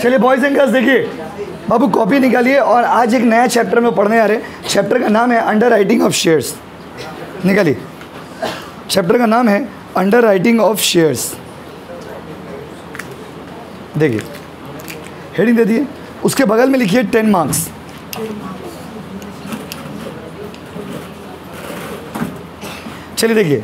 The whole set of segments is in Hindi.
चलिए बॉयज एंड गर्ल्स, देखिए बाबू कॉपी निकालिए और आज एक नया चैप्टर में पढ़ने आ रहे हैं। चैप्टर का नाम है अंडर राइटिंग ऑफ शेयर्स। निकालिए, चैप्टर का नाम है अंडर राइटिंग ऑफ शेयर्स। देखिए हेडिंग दे दिए, उसके बगल में लिखिए 10 मार्क्स। चलिए देखिए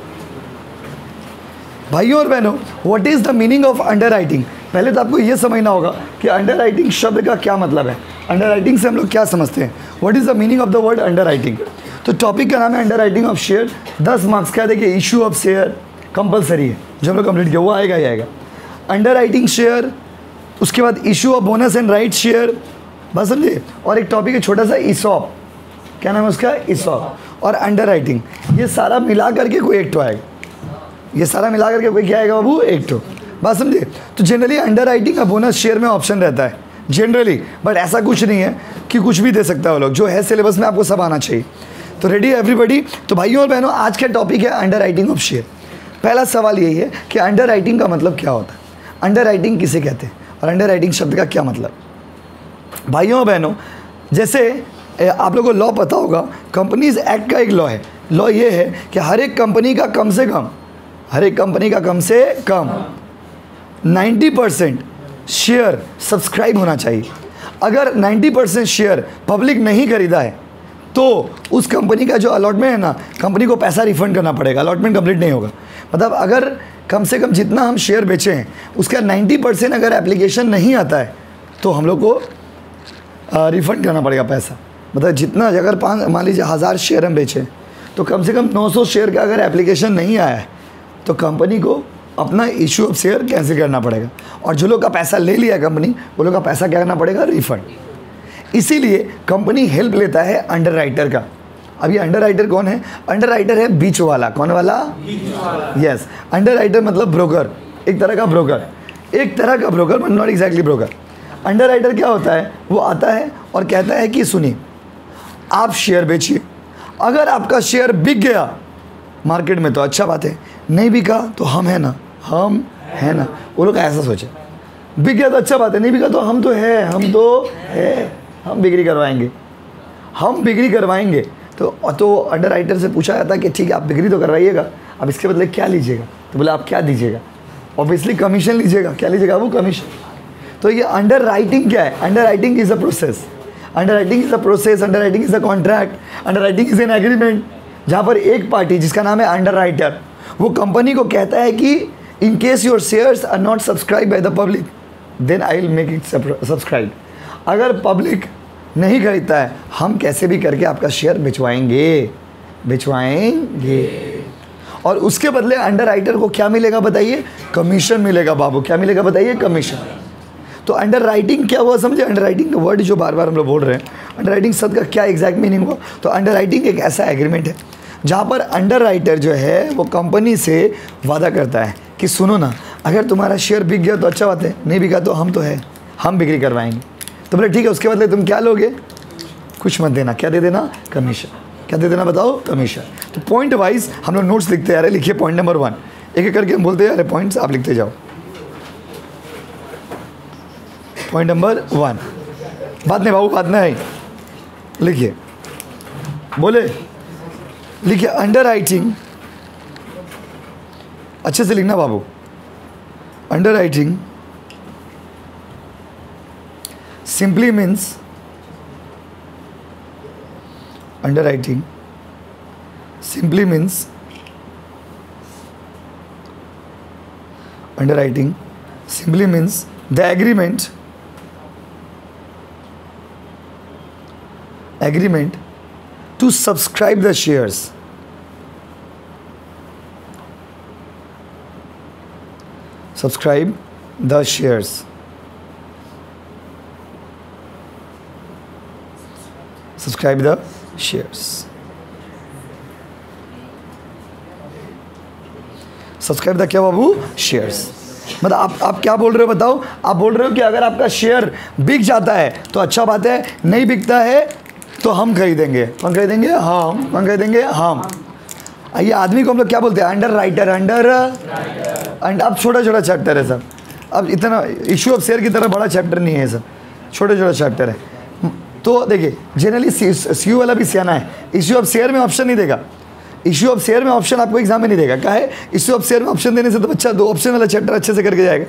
भाइयों और बहनों, what is the meaning of under writing. पहले तो आपको ये समझना होगा कि अंडर राइटिंग शब्द का क्या मतलब है। अंडर राइटिंग से हम लोग क्या समझते हैं, what is the meaning of the word under writing. तो टॉपिक का नाम है under writing of share. 10 marks का। देखिए इशू ऑफ शेयर कंपलसरी है, जो हम लोग कंप्लीट किया वो आएगा ही आएगा। अंडर राइटिंग शेयर, उसके बाद issue of bonus and right share, बस समझिए। और एक टॉपिक है छोटा सा ईसॉप, क्या नाम है उसका, ईसॉप और अंडर राइटिंग। ये सारा मिला करके कोई एक तो आएगा, ये सारा मिला करके कोई क्या आएगा बाबू, एक तो, बात समझिए। तो जनरली अंडर राइटिंग का बोनस शेयर में ऑप्शन रहता है जनरली, बट ऐसा कुछ नहीं है कि कुछ भी दे सकता है वो लोग, जो है सिलेबस में आपको सब आना चाहिए। तो रेडी है एवरीबडी। तो भाइयों और बहनों, आज का टॉपिक है अंडर राइटिंग ऑफ शेयर। पहला सवाल यही है कि अंडर राइटिंग का मतलब क्या होता है, अंडर राइटिंग किसे कहते हैं और अंडर राइटिंग शब्द का क्या मतलब। भाइयों और बहनों, जैसे आप लोगों को लॉ पता होगा, कंपनीज एक्ट का एक लॉ है। लॉ ये है कि हर एक कंपनी का कम से कम 90% शेयर सब्सक्राइब होना चाहिए। अगर 90% शेयर पब्लिक नहीं खरीदा है तो उस कंपनी का जो अलॉटमेंट है ना, कंपनी को पैसा रिफंड करना पड़ेगा, अलॉटमेंट कंप्लीट नहीं होगा। मतलब अगर कम से कम जितना हम शेयर बेचे हैं उसका 90% अगर एप्लीकेशन नहीं आता है तो हम लोग को रिफ़ंड करना पड़ेगा पैसा। मतलब जितना, अगर मान लीजिए 1000 शेयर हम बेचें तो कम से कम 900 शेयर का अगर एप्लीकेशन नहीं आया है तो कंपनी को अपना इशू ऑफ शेयर कैंसिल करना पड़ेगा। और जो लोग का पैसा ले लिया कंपनी, वो लोग का पैसा क्या करना पड़ेगा, रिफ़ंड। इसीलिए कंपनी हेल्प लेता है अंडर राइटर का। अब ये अंडर राइटर कौन है, अंडर राइटर है बीच वाला। कौन वाला, यस। अंडर राइटर मतलब ब्रोकर, एक तरह का broker, but not exactly broker. Under writer क्या होता है, वो आता है और कहता है कि सुनिए आप शेयर बेचिए, अगर आपका शेयर बिक गया मार्केट में तो अच्छा बात है, नहीं बिका तो हम है ना, वो लोग ऐसा सोचे। बिक गया तो अच्छा बात है, नहीं बिका तो हम तो है, हम बिक्री करवाएंगे। तो अंडर राइटर से पूछा जाता है कि ठीक है आप बिक्री तो करवाइएगा, अब इसके बदले क्या लीजिएगा। तो बोले आप क्या दीजिएगा, ऑब्वियसली कमीशन लीजिएगा। क्या लीजिएगा वो, कमीशन। तो ये अंडर राइटिंग क्या है, under writing is a process, under writing is a contract, under writing is an agreement, जहाँ पर एक पार्टी जिसका नाम है अंडर राइटर, वो कंपनी को कहता है कि in case your shares are not subscribe by the public then I will make it subscribe. अगर पब्लिक नहीं खरीदता है हम कैसे भी करके आपका शेयर भिजवाएंगे। और उसके बदले अंडर राइटर को क्या मिलेगा बताइए, कमीशन मिलेगा बाबू। क्या मिलेगा बताइए, कमीशन। तो अंडर राइटिंग क्या हुआ समझे, अंडर राइटिंग का वर्ड जो बार बार हम लोग बोल रहे हैं, अंडर राइटिंग शब्द का क्या एग्जैक्ट मीनिंग हुआ। तो अंडर राइटिंग एक ऐसा एग्रीमेंट है जहाँ पर अंडर राइटर जो है वो कंपनी से वादा करता है कि सुनो ना, अगर तुम्हारा शेयर बिक गया तो अच्छा बात है, नहीं बिका तो हम बिक्री करवाएंगे। तो बोले ठीक है, उसके बदले तुम क्या लोगे, कुछ मत देना। क्या दे देना, कमीशन। क्या दे देना बताओ, कमीशन। तो पॉइंट वाइज हम लोग नोट्स लिखते आ रहे। लिखिए पॉइंट नंबर 1, एक एक करके हम बोलते जा रहे पॉइंट्स, आप लिखते जाओ। पॉइंट नंबर 1, बात नहीं बाबू, बात नहीं, लिखिए, बोले लिखिए अंडर राइटिंग, अच्छे से लिखना बाबू। Underwriting simply means, underwriting simply means the agreement to subscribe the shares. Subscribe the shares. Subscribe the shares. Subscribe the क्या बाबू, शेयर्स। मतलब आप क्या बोल रहे हो बताओ, आप बोल रहे हो कि अगर आपका शेयर बिक जाता है तो अच्छा बात है, नहीं बिकता है तो हम खरीदेंगे। कौन खरीदेंगे, हम खरीदेंगे, हम। ये आदमी को हम लोग क्या बोलते हैं, अंडर राइटर। अब छोटा छोटा चैप्टर है सब। अब इतना इशू ऑफ शेयर की तरह बड़ा चैप्टर नहीं है सर, छोटे छोटे चैप्टर है। तो देखिए जनरली सी वाला भी सियाना है, इशू ऑफ शेयर में ऑप्शन नहीं देगा, इशू ऑफ शेयर में ऑप्शन आपको एग्जाम में नहीं देगा। क्या है, इशू ऑफ शेयर में ऑप्शन देने से तो बच्चा 2 ऑप्शन वाला चैप्टर अच्छे से करके जाएगा।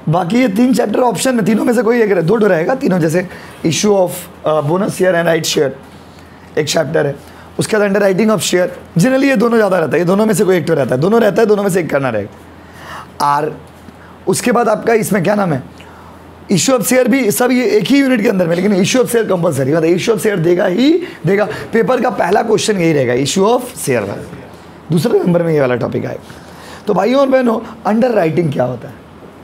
बाकी ये 3 चैप्टर ऑप्शन में, तीनों में से कोई एक 2 रहेगा तीनों, जैसे issue of bonus share and right share एक चैप्टर है, उसके बाद under writing of share. Generally ये दोनों ज़्यादा रहता है, ये दोनों में से कोई एक तो रहता है, दोनों रहता है, दोनों में से एक करना रहेगा। और उसके बाद आपका इसमें क्या नाम है, इशू ऑफ शेयर भी, सब ये एक ही यूनिट के अंदर में, लेकिन इशू ऑफ शेयर कंपलसरी, मतलब इशू ऑफ शेयर देगा ही देगा। पेपर का पहला क्वेश्चन यही रहेगा, इशू ऑफ शेयर वाला, दूसरे नंबर में ये वाला टॉपिक आएगा। तो भाइयों और बहनों, अंडर राइटिंग क्या होता है,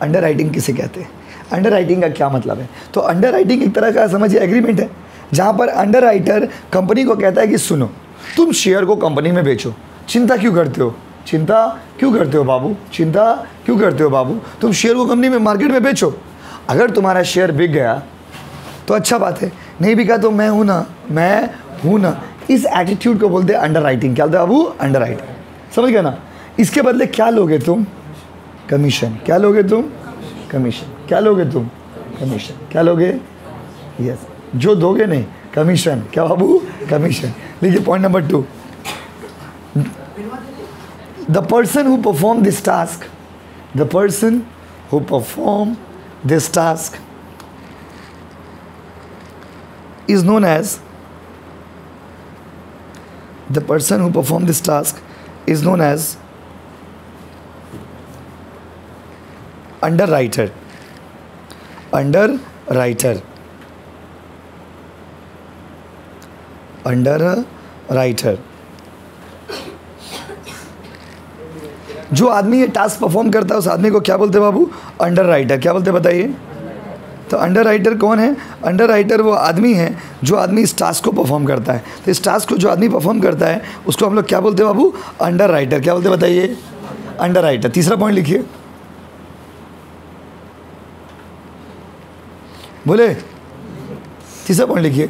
अंडर राइटिंग किसे कहते हैं, अंडर राइटिंग का क्या मतलब है? तो अंडर राइटिंग एक तरह का समझिए एग्रीमेंट है, जहाँ पर अंडर राइटर कंपनी को कहता है कि सुनो, तुम शेयर को कंपनी में बेचो, चिंता क्यों करते हो, चिंता क्यों करते हो बाबू, चिंता क्यों करते हो बाबू, तुम शेयर को कंपनी में मार्केट में बेचो। अगर तुम्हारा शेयर बिक गया तो अच्छा बात है, नहीं बिका तो मैं हूँ ना, मैं हूँ ना। इस एटीट्यूड को बोलते हैं अंडर राइटिंग। क्या बोलते हैं बाबू, अंडर राइटिंग, समझ गया ना। इसके बदले क्या लोगे तुम, कमीशन। क्या लोगे तुम, कमीशन। क्या लोगे तुम, कमीशन। क्या लोगे, यस, जो दोगे नहीं, कमीशन। क्या बाबू, कमीशन। देखिए point number 2, the person who perform this task, the person who perform this task is known as, the person who performed this task is known as underwriter, underwriter, underwriter। जो आदमी ये टास्क परफॉर्म करता है उस आदमी को क्या बोलते हैं बाबू, अंडर राइटर। क्या बोलते हैं बताइए। तो अंडर राइटर कौन है, अंडर राइटर वो आदमी है जो आदमी इस टास्क को परफॉर्म करता है। तो इस टास्क को जो आदमी परफॉर्म करता है उसको हम लोग क्या बोलते हैं बाबू, अंडर राइटर। क्या बोलते हैं बताइए, अंडर राइटर। तीसरा पॉइंट लिखिए, बोले, तीसरा पॉइंट लिखिए,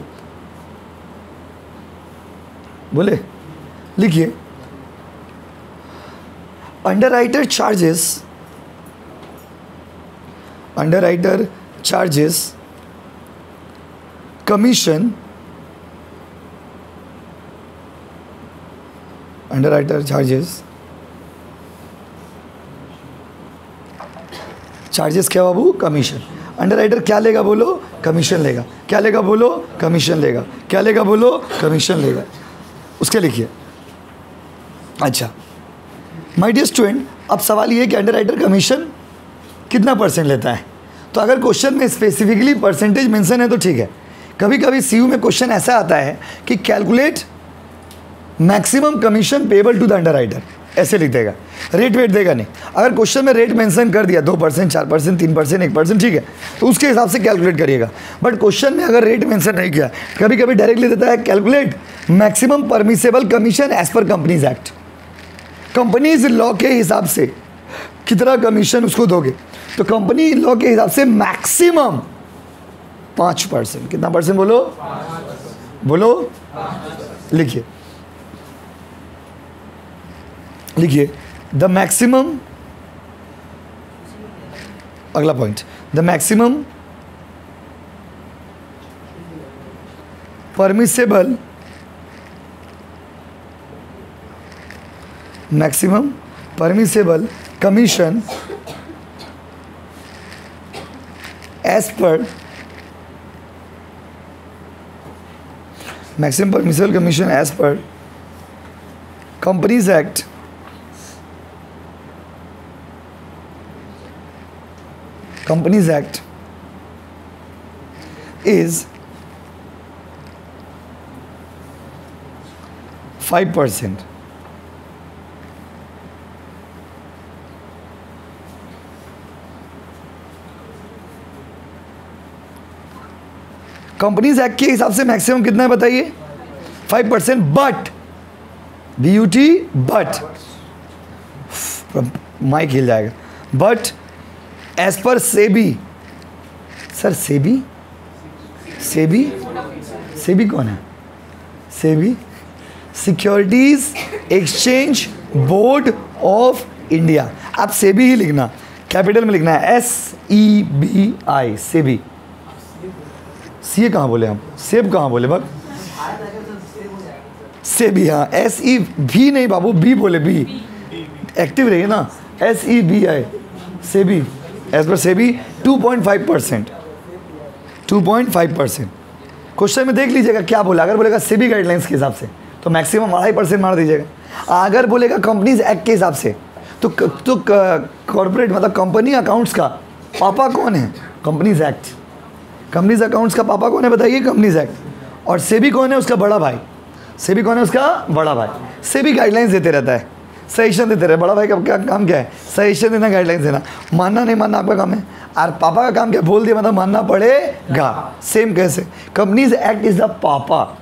बोले, लिखिए। Underwriter charges, underwriter charges commission, underwriter charges क्या बाबू, कमीशन। अंडरराइटर क्या लेगा बोलो, कमीशन लेगा। क्या लेगा बोलो, कमीशन लेगा। क्या लेगा बोलो, कमीशन लेगा। उसके लिखिए। अच्छा माय डियर स्टूडेंट, अब सवाल ये है कि अंडरराइटर कमीशन कितना % लेता है। तो अगर क्वेश्चन में स्पेसिफिकली परसेंटेज मेंशन है तो ठीक है। कभी कभी सीयू में क्वेश्चन ऐसा आता है कि calculate maximum commission payable to the underwriter, ऐसे लिख देगा, रेट वेट देगा नहीं। अगर क्वेश्चन में रेट मेंशन कर दिया 2%, 4%, 3%, 1%, ठीक है, तो उसके हिसाब से कैलकुलेट करिएगा। बट क्वेश्चन में अगर रेट मेंशन नहीं किया, कभी कभी डायरेक्टली देता है calculate maximum permissible commission as per companies act. Companies law के हिसाब से कितना कमीशन उसको दोगे, तो कंपनी लॉ के हिसाब से मैक्सिमम 5%। कितना % बोलो, बोलो, लिखिए, लिखिए। द मैक्सिमम, अगला point, the maximum permissible, maximum permissible commission as per, maximum permissible commission as per companies act is 5%. Companies act के हिसाब से मैक्सिमम कितना है बताइए, 5%। बट BUT, बट माइक हिल जाएगा, but as per SEBI. Sir SEBI, SEBI कौन है, SEBI securities exchange board of India. आप सेबी ही लिखना, कैपिटल में लिखना है SEBI, सेबी। सी कहाँ बोले हम, सेब कहाँ बोले बग, सेबी, हाँ SEB नहीं बाबू, बी बोले, बी एक्टिव रहिए ना, SEBI, SEBI, as per SEBI 2.5%, 2.5%। Question में देख लीजिएगा क्या बोला, अगर बोलेगा सेबी गाइडलाइंस के हिसाब से तो मैक्सिमम 2.5% मार दीजिएगा। अगर बोलेगा कंपनीज एक्ट के हिसाब से तो कॉर्पोरेट मतलब कंपनी अकाउंट्स का पापा कौन है, कंपनीज एक्ट। कंपनीज अकाउंट्स का पापा कौन है बताइए, कंपनीज एक्ट। और सेबी कौन है, उसका बड़ा भाई। सेबी कौन है, उसका बड़ा भाई। सेबी गाइडलाइंस देते रहता है, सजेशन देते रहे। बड़ा भाई का क्या काम क्या है, सजेशन देना, गाइडलाइंस देना। मानना नहीं मानना आपका काम है, और पापा का काम क्या, बोल दिया मतलब मानना पड़ेगा। सेम कैसे, कंपनीज एक्ट इज द पापा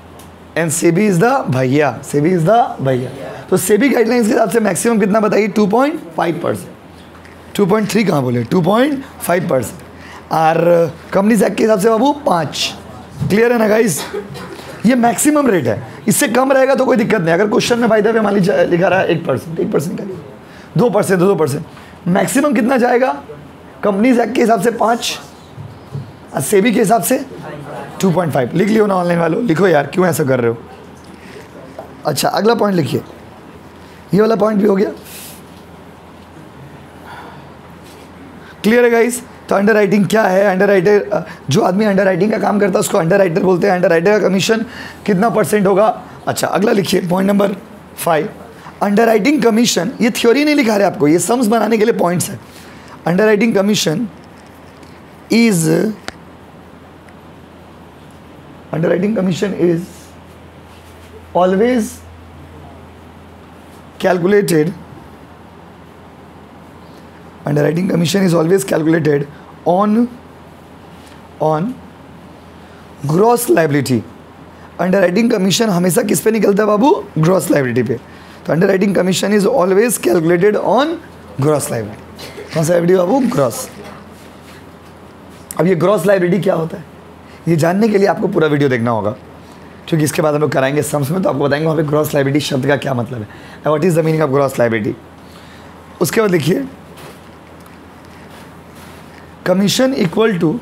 एंड सेबी इज द भैया, सेबी इज द भैया। तो सेबी गाइडलाइंस के हिसाब से मैक्सिमम कितना बताइए, 2.5%। 2.3 कहाँ बोले, 2.5%। और कंपनीज एक्ट के हिसाब से बाबू 5। क्लियर है ना गाइस, ये मैक्सिमम रेट है। इससे कम रहेगा तो कोई दिक्कत नहीं। अगर क्वेश्चन में फायदा मान लीजिए लिखा रहा है 1%, 1% का 2%, 2%, मैक्सिमम कितना जाएगा, कंपनीज एक्ट के हिसाब से 5 और सेबी के हिसाब से 2.5। लिख लियो ना ऑनलाइन वालों, लिखो यार, क्यों ऐसा कर रहे हो। अच्छा अगला पॉइंट लिखिए, ये वाला पॉइंट भी हो गया। क्लियर है गाइस। तो अंडर राइटिंग क्या है, अंडर राइटर, जो आदमी अंडर राइटिंग का काम करता है उसको अंडर राइटर बोलते हैं। अंडर राइटर का कमीशन कितना % होगा। अच्छा अगला लिखिए point number 5, under writing commission. ये थ्योरी नहीं लिखा रहे आपको, ये सम्स बनाने के लिए पॉइंट्स है। Under writing commission is, underwriting commission is always calculated, underwriting commission is always calculated on gross liability। underwriting commission हमेशा किस पे निकलता है बाबू, gross liability पे। तो underwriting commission is always calculated on gross liability। कौन सा liability बाबू, gross। अब ये gross liability क्या होता है, ये जानने के लिए आपको पूरा वीडियो देखना होगा, क्योंकि इसके बाद हम लोग कराएंगे सम्स में, तो आपको बताएंगे वहाँ पे ग्रॉस लायबिलिटी शब्द का क्या मतलब है, what is the meaning of gross liability. उसके बाद लिखिए कमीशन इक्वल टू,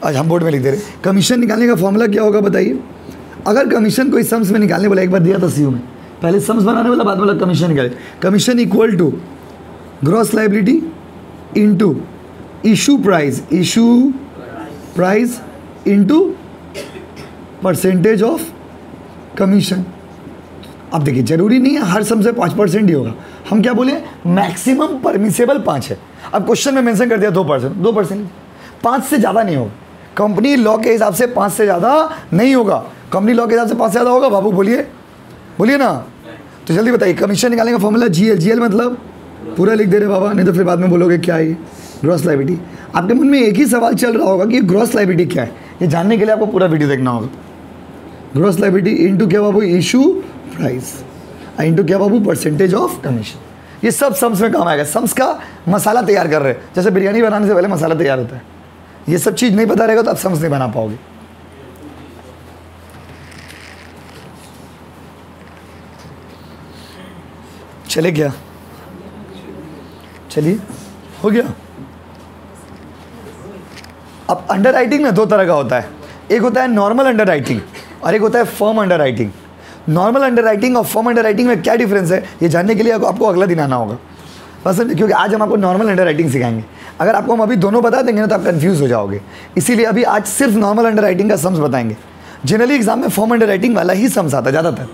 आज हम बोर्ड में लिख दे रहे, कमीशन निकालने का फॉर्मूला क्या होगा बताइए। अगर कमीशन कोई सम्स में निकालने बोला, एक बार दिया था सीयू में, पहले सम्स बनाने वाला, बाद में कमीशन निकाले। Commission equal to gross liability into issue price, issue price into percentage of commission. अब देखिए जरूरी नहीं है हर सम से 5% ही होगा, हम क्या बोले, मैक्सिमम परमिसेबल 5 है। अब क्वेश्चन में मेंशन कर दिया 2%, 2%, 5 से ज़्यादा नहीं होगा। कंपनी लॉ के हिसाब से 5 से ज़्यादा नहीं होगा। कंपनी लॉ के हिसाब से 5 से ज़्यादा होगा बाबू, बोलिए बोलिए ना। तो जल्दी बताइए, कमीशन निकालने का फॉर्मूला GL, GL मतलब पूरा लिख दे रहे बाबा, नहीं तो फिर बाद में बोलोगे क्या है ग्रॉस लायबिलिटी। आपके मन में एक ही सवाल चल रहा होगा कि ग्रॉस लायबिलिटी क्या है, ये जानने के लिए आपको पूरा वीडियो देखना होगा। ग्रॉस लायबिलिटी इनटू क्या बाबू, इशू प्राइस, इनटू क्या बाबू, परसेंटेज ऑफ कमीशन। ये सब सम्स में काम आएगा। सम्स का मसाला तैयार कर रहे हैं, जैसे बिरयानी बनाने से पहले मसाला तैयार होता है। ये सब चीज़ नहीं पता रहेगा तो आप सम्स नहीं बना पाओगे। चले क्या, चलिए हो गया। अब अंडर राइटिंग में 2 तरह का होता है, एक होता है नॉर्मल अंडर राइटिंग और एक होता है firm under writing. Normal under writing और फर्म अंडर राइटिंग में क्या डिफरेंस है, ये जानने के लिए आपको अगला दिन आना होगा बस, क्योंकि आज हम आपको नॉर्मल अंडर राइटिंग सिखाएंगे। अगर आपको हम अभी दोनों बता देंगे ना तो आप कंफ्यूज हो जाओगे, इसीलिए अभी आज सिर्फ नॉर्मल अंडर राइटिंग का सम्स बताएंगे। जनरली एग्जाम में फर्म अंडर राइटिंग वाला ही सम्स आता है ज़्यादातर,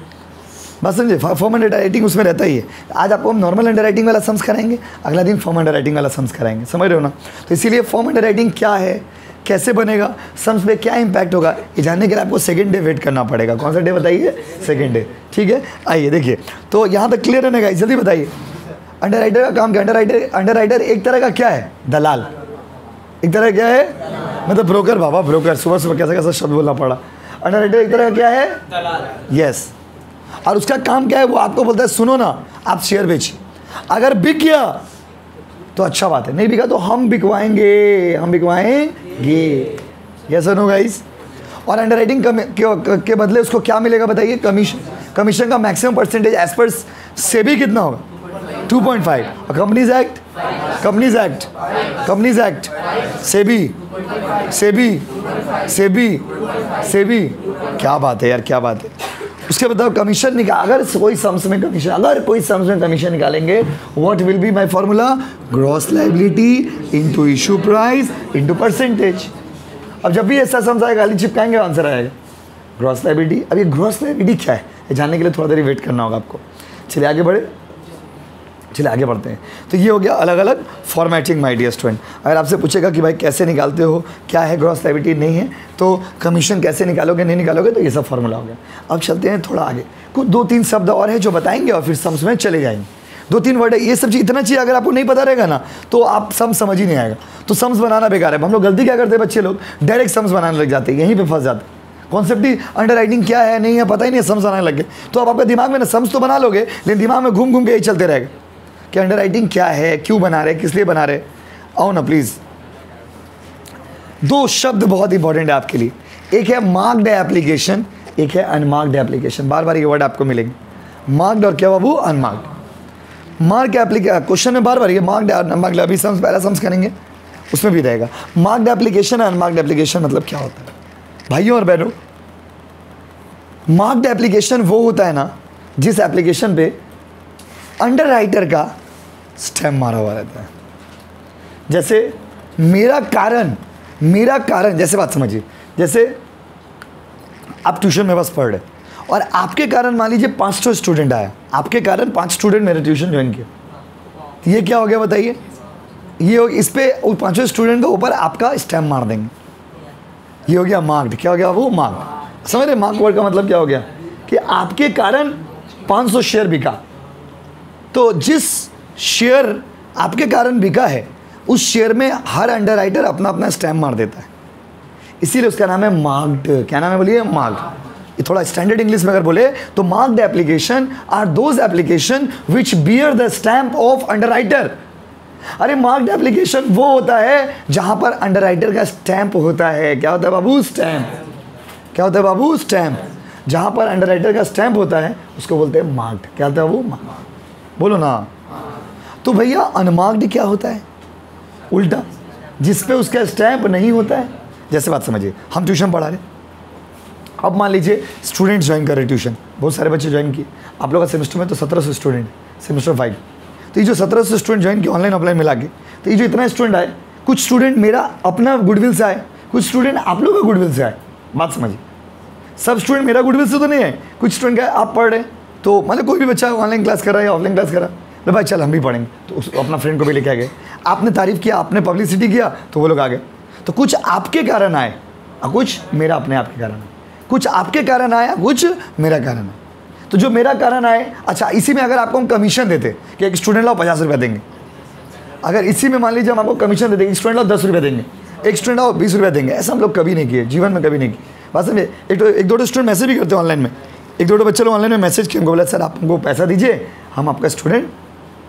बस समझे, फॉर्म अंडर राइटिंग उसमें रहता ही है। आज आपको हम नॉर्मल अंडर राइटिंग वाला सम्स कराएंगे, अगला दिन फॉर्म अंडर राइटिंग वाला सम्स कराएंगे, समझ रहे हो ना। तो इसीलिए फॉर्म अंडर राइटिंग क्या है, कैसे बनेगा, सम्स पे क्या इंपैक्ट होगा, ये जानने के लिए आपको सेकंड डे वेट करना पड़ेगा। कौन सा डे बताइए, सेकंड डे, ठीक है। आइए देखिए, तो यहाँ तक क्लियर है ना गाइस, जल्दी बताइए अंडर राइटर का काम क्या। अंडर राइटर एक तरह का क्या है, दलाल, एक तरह क्या है, मतलब ब्रोकर। बाबा ब्रोकर, सुबह सुबह कैसा कैसा शब्द बोलना पड़ा। अंडर राइटर एक तरह का क्या है, दलाल, यस। और उसका काम क्या है, वो आपको बोलता है सुनो ना आप शेयर बेचिए, अगर बिक गया तो अच्छा बात है, नहीं बिका तो हम बिकवाएंगे, हम बिकवाएंगे, यस और नो गाइस। और अंडर राइटिंग के बदले उसको क्या मिलेगा बताइए, कमीशन। कमीशन का maximum percentage as per SEBI कितना होगा, 2.5 और companies act, companies act, companies act, SEBI, SEBI, SEBI, SEBI, क्या बात है यार, क्या बात है। उसके बाद कमीशन निकाल, अगर कोई सम्स में कमीशन, अगर कोई सम्स में कमीशन निकालेंगे, what will be my formula? Gross liability into issue price into percentage. अब जब भी ऐसा सम्स आएगा, खाली चिपकाएंगे, आंसर आएगा ग्रॉस लायबिलिटी। अब ये ग्रॉस लायबिलिटी क्या है, ये जानने के लिए थोड़ा देर वेट करना होगा आपको। चलिए आगे बढ़े, चलिए आगे बढ़ते हैं। तो ये हो गया अलग अलग फॉर्मेटिंग माय डियर स्टूडेंट। अगर आपसे पूछेगा कि भाई कैसे निकालते हो, क्या है ग्रॉस लायबिलिटी, नहीं है तो कमीशन कैसे निकालोगे, नहीं निकालोगे, तो ये सब फार्मूला हो गया। अब चलते हैं थोड़ा आगे, कुछ 2-3 शब्द और है जो बताएंगे और फिर सम्स में चले जाएंगे। 2-3 वर्ड है, ये सब चीज़ इतना चाहिए, अगर आपको नहीं पता रहेगा ना तो आप सम समझ ही नहीं आएगा, तो सम्स बनाना बेकार है। हम लोग गलती क्या करते हैं, बच्चे लोग डायरेक्ट सम्स बनाने लग जाते हैं, यहीं पर फंस जाते हैं। कॉन्सेप्ट ही अंडर राइटिंग क्या है नहीं है पता ही नहीं है, सम्स बनाने लग गए। तो आप आपके दिमाग में ना सम्स तो बना लोगे, लेकिन दिमाग में घूम घूम के यही चलते रहेगा कि अंडर राइटिंग क्या है, क्यों बना रहे, किस लिए बना रहे। आओ ना प्लीज़, 2 शब्द बहुत इंपॉर्टेंट है आपके लिए, एक है मार्क्ड एप्लीकेशन, एक है अनमार्क्ड एप्लीकेशन। बार बार ये वर्ड आपको मिलेंगे, मार्क्ड और क्या बाबू, अनमार्क्ड। मार्क एप्लीकेशन क्वेश्चन में बार बार ये मार्क्ड अनमार्क्ड, अभी सम्स पहला सम्स करेंगे उसमें भी रहेगा। मार्क्ड एप्लीकेशन, अनमार्क्ड एप्लीकेशन मतलब क्या होता है भाइयों और बहनों? मार्क्ड एप्लीकेशन वो होता है ना जिस एप्लीकेशन पे अंडर राइटर का स्टैम्प मारा हुआ रहता है। जैसे मेरा कारण, जैसे बात समझिए, जैसे आप ट्यूशन में बस पढ़ रहे और आपके कारण मान लीजिए 500 स्टूडेंट आया, आपके कारण 5 स्टूडेंट मेरे ट्यूशन ज्वाइन किया, तो ये क्या हो गया बताइए? ये इस पे 500 स्टूडेंट के ऊपर आपका स्टैम्प मार देंगे, ये हो गया मार्क्ड। क्या हो गया वो? मार्क्ड। समझ रहे मार्क वर्ड का मतलब क्या हो गया? कि आपके कारण 500 शेयर बिका, तो जिस शेयर आपके कारण बिका है उस शेयर में हर अंडर राइटर अपना अपना स्टैम्प मार देता है, इसीलिए उसका नाम है मार्क्ड। क्या नाम है बोलिए? मार्क्ड। ये थोड़ा स्टैंडर्ड इंग्लिश में अगर बोले तो marked application are those application which bear the stamp of underwriter. अरे मार्क्ड एप्लीकेशन वो होता है जहां पर अंडर राइटर का स्टैम्प होता है। क्या होता है बाबू? स्टैम्प। क्या होता है बाबू? स्टैम्प। जहां पर अंडर राइटर का स्टैम्प होता है उसको बोलते हैं मार्क्ड। क्या होता है वो? मार्क्ड। बोलो ना। तो भैया अनमार्क्ड क्या होता है? उल्टा, जिस पे उसका स्टैम्प नहीं होता है। जैसे बात समझिए, हम ट्यूशन पढ़ा रहे, अब मान लीजिए स्टूडेंट ज्वाइन कर रहे ट्यूशन, बहुत सारे बच्चे ज्वाइन किए। आप लोग का सेमेस्टर में तो 1700 स्टूडेंट, सेमेस्टर 5, तो ये जो 1700 स्टूडेंट ज्वाइन किए ऑनलाइन ऑफलाइन मिला के, तो ये जो इतना स्टूडेंट आए, कुछ स्टूडेंट मेरा अपना गुडविल से आए, कुछ स्टूडेंट आप लोग का गुडविल से आए। बात समझिए, सब स्टूडेंट मेरा गुडविल से तो नहीं है। कुछ स्टूडेंट क्या आप पढ़ रहे तो मतलब कोई भी बच्चा ऑनलाइन क्लास कर रहा है या ऑफलाइन क्लास कर रहा है, तो भाई चल हम भी पढ़ेंगे, तो उस अपना फ्रेंड को भी लेके आ गए। आपने तारीफ़ किया, आपने पब्लिसिटी किया, तो वो लोग आ गए। तो कुछ आपके कारण आए और कुछ मेरा अपने आप के कारण आए। कुछ आपके कारण आया, कुछ मेरा कारण है। तो जो मेरा कारण आए, अच्छा इसी में अगर आपको हम कमीशन देते कि एक स्टूडेंट लाओ 50 रुपये देंगे, अगर इसी में मान लीजिए हम आपको कमीशन देते, एक स्टूडेंट लाओ 10 रुपये देंगे, एक स्टूडेंट लाओ 20 रुपये देंगे, ऐसा हम लोग कभी नहीं किए, जीवन में कभी नहीं किए। बात समझे? एक दो स्टूडेंट मैसेज भी करते हैं ऑनलाइन में, एक दो बच्चे लोग ऑनलाइन में मैसेज किए, हमको बोला सर आप हमको पैसा दीजिए, हम आपका स्टूडेंट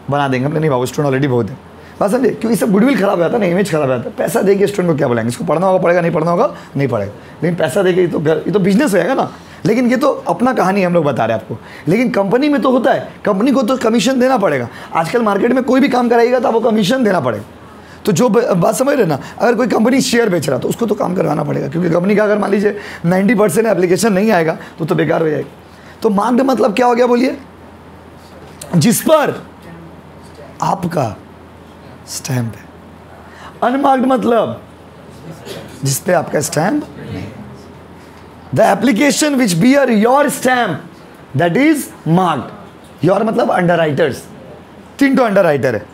बना देंगे। हमने नहीं बाबू, स्टूडेंट ऑलरेडी बहुत है। बात समझे? क्योंकि सब गुडविल खराब हो जाता है ना, इमेज खराब हो जाता है। पैसा देके स्टूडेंट को क्या बोलेंगे, इसको पढ़ना होगा पढ़ेगा, नहीं पढ़ना होगा नहीं पढ़ेगा, लेकिन पैसा देके ये तो बिजनेस होएगा ना। लेकिन ये तो अपना कहानी हम लोग बता रहे हैं आपको, लेकिन कंपनी में तो होता है, कंपनी को तो कमीशन देना पड़ेगा। आजकल मार्केट में कोई भी काम कराएगा तो आपको कमीशन देना पड़ेगा। तो जो बात समझ रहे ना, अगर कोई कंपनी शेयर बेच रहा तो उसको तो काम करवाना पड़ेगा, क्योंकि कंपनी का अगर मान लीजिए 90% एप्लीकेशन नहीं आएगा तो बेकार हो जाएगा। तो मार्क्ड मतलब क्या हो गया बोलिए? जिस पर आपका स्टैम्प है। अनमार्क्ड मतलब जिस पे आपका स्टैम्प नहीं। The application which bear your stamp that is marked. Your मतलब अंडर राइटर्स, 3 तो अंडर राइटर है।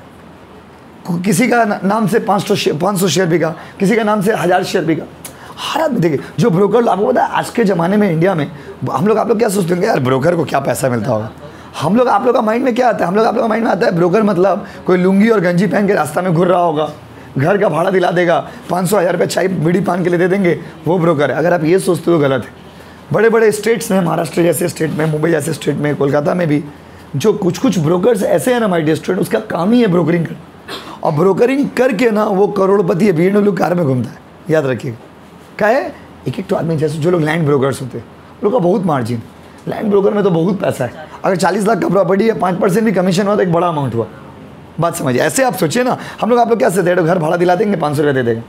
किसी का नाम से 500 शेयर बिका, किसी का नाम से 1000 शेयर बिका। हर आदमी देखिए, जो ब्रोकर, आपको पता है आज के ज़माने में इंडिया में हम लोग, आप लोग क्या सोचते होंगे यार ब्रोकर को क्या पैसा मिलता होगा। हम लोग, आप लोग का माइंड में क्या आता है? हम लोग, आप लोग का माइंड में आता है ब्रोकर मतलब कोई लुंगी और गंजी पहन के रास्ता में घूर रहा होगा, घर का भाड़ा दिला देगा, 500-1000 रुपये चाय बीड़ी पान के लिए दे देंगे, वो ब्रोकर है। अगर आप ये सोचते हो गलत है। बड़े बड़े स्टेट्स में, महाराष्ट्र जैसे स्टेट में, मुंबई जैसे स्टेट में, कोलकाता में भी जो कुछ ब्रोकर्स ऐसे हैं ना माय डियर स्टूडेंट, उसका काम ही है ब्रोकरिंग करना, और ब्रोकरिंग करके ना वो करोड़पति है, BMW कार में घूमता है। याद रखिएगा, क्या है? एक तो आदमी जैसे जो लोग लैंड ब्रोकर्स होते हैं उन लोग का बहुत मार्जिन, लैंड ब्रोकर में तो बहुत पैसा है। अगर 40 लाख का प्रॉपर्टी है, 5% भी कमीशन हुआ तो एक बड़ा अमाउंट हुआ। बात समझिए, ऐसे आप सोचिए ना, हम लोग आप लोग क्या से दे घर भाड़ा दिला देंगे, 500 रुपये दे देंगे,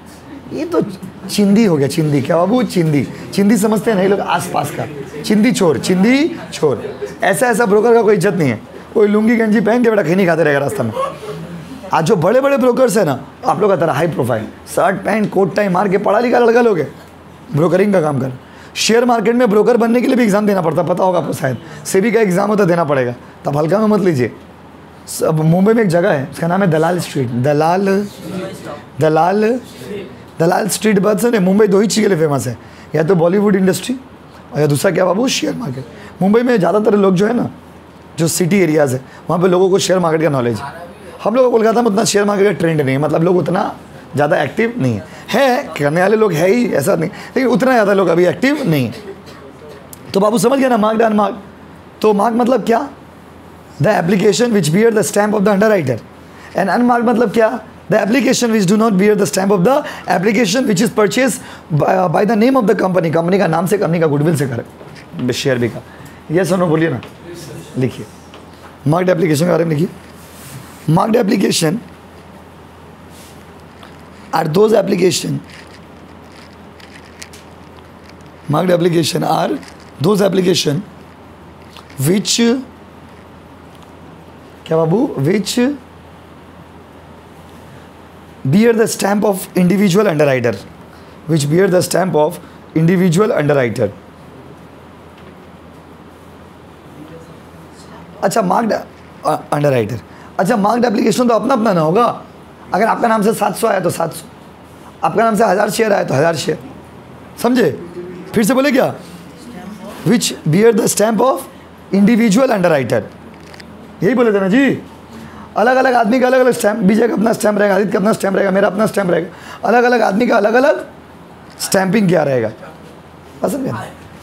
ये तो चिंदी हो गया। चिंदी क्या बाबू? चिंदी। चिंदी समझते हैं नहीं लोग, आसपास का चिंदी चोर, चिंदी चोर। ऐसा ब्रोकर का कोई इज्जत नहीं है। कोई लुंगी गंजी पहन के बेटा खैनी खाते रहेगा रास्ता में। आज जो बड़े बड़े ब्रोकर्स है ना, आप लोग का तरह high profile, shirt pant coat tie मार के पढ़ा लिखा लड़का लोग है, ब्रोकरिंग का काम कर। शेयर मार्केट में ब्रोकर बनने के लिए भी एग्जाम देना पड़ता, पता होगा आपको शायद, सेबी का एग्जाम होता, देना पड़ेगा, तब हल्का में मत लीजिए। सब मुंबई में एक जगह है, उसका नाम है दलाल स्ट्रीट। दलाल स्ट्रीट बस है। मुंबई 2 ही चीज़ के लिए फेमस है, या तो बॉलीवुड इंडस्ट्री और या दूसरा क्या बाबू, शेयर मार्केट। मुंबई में ज़्यादातर लोग जो है ना, जो सिटी एरियाज़ है, वहाँ पे लोगों को शेयर मार्केट का नॉलेज है। हम लोग को कोलकाता में उतना शेयर मार्केट का ट्रेंड नहीं है, मतलब लोग उतना ज़्यादा एक्टिव नहीं है करने वाले लोग है ही, ऐसा नहीं, लेकिन उतना ज़्यादा लोग अभी एक्टिव नहीं है। तो बाबू समझ गया ना, मार्क्ड अनमार्क्ड। तो मार्क मतलब क्या? The application which bear the stamp of the underwriter. And unmark मतलब क्या? The application which do not bear the stamp of the application which is purchase by the name of the company. Company का नाम से, कंपनी का गुडविल से कर शेयर भी का। ये सुनो, बोलिए ना, लिखिए मार्क्ड एप्लीकेशन के बारे में लिखिए। Marked application are those application, marked application are those application which क्या बाबू, which bear the stamp of individual underwriter, which bear the stamp of individual underwriter। अच्छा मार्क्ड अंडरराइटर, अच्छा मार्क्ड एप्लीकेशन तो अपना अपना ना होगा। अगर आपका नाम से 700 आया तो 700, आपका नाम से 1000 शेयर आया तो 1000 शेयर, समझे? फिर से बोले क्या? Which bear the stamp of individual underwriter, यही बोले थे ना जी। अलग अलग आदमी का अलग अलग स्टैम्प, विजय का अपना स्टैम्प रहेगा, आदित्य का अपना स्टैम्प रहेगा, मेरा अपना स्टैम्प रहेगा, अलग अलग आदमी का अलग अलग स्टैंपिंग क्या रहेगा, समझे?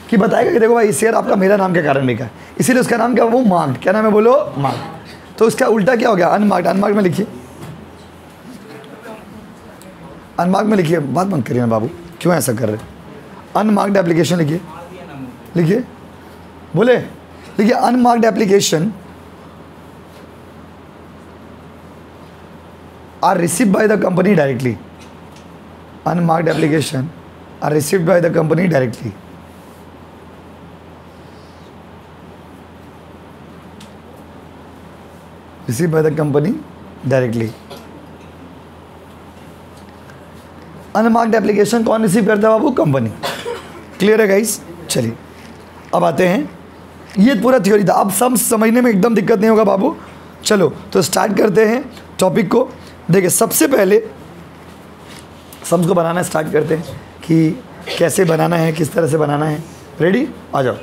कि बताएगा कि देखो भाई शेयर आपका मेरा नाम के कारण बिका है, इसीलिए उसका नाम क्या, वो मार्क्ड। क्या नाम है बोलो? मार्क्ड। तो उसका उल्टा क्या हो गया? अनमार्क्ड। अनमार्क्ड में लिखिए, अनमार्क्ड में लिखिए, बात मत करिए ना बाबू, क्यों ऐसा कर रहे? अनमार्क्ड एप्लीकेशन लिखिए, लिखिए, बोले लिखिए, unmarked application are received by the company directly. Unmarked application are received by the company directly. Received by the company directly. Unmarked application कौन रिसीव करता है बाबू? कंपनी। क्लियर है गाइस? चलिए अब आते हैं, ये पूरा थ्योरी था, अब सब समझने में एकदम दिक्कत नहीं होगा बाबू। चलो तो स्टार्ट करते हैं टॉपिक को। देखिए सबसे पहले सम्स को बनाना स्टार्ट करते हैं कि कैसे बनाना है, किस तरह से बनाना है। रेडी? आ जाओ।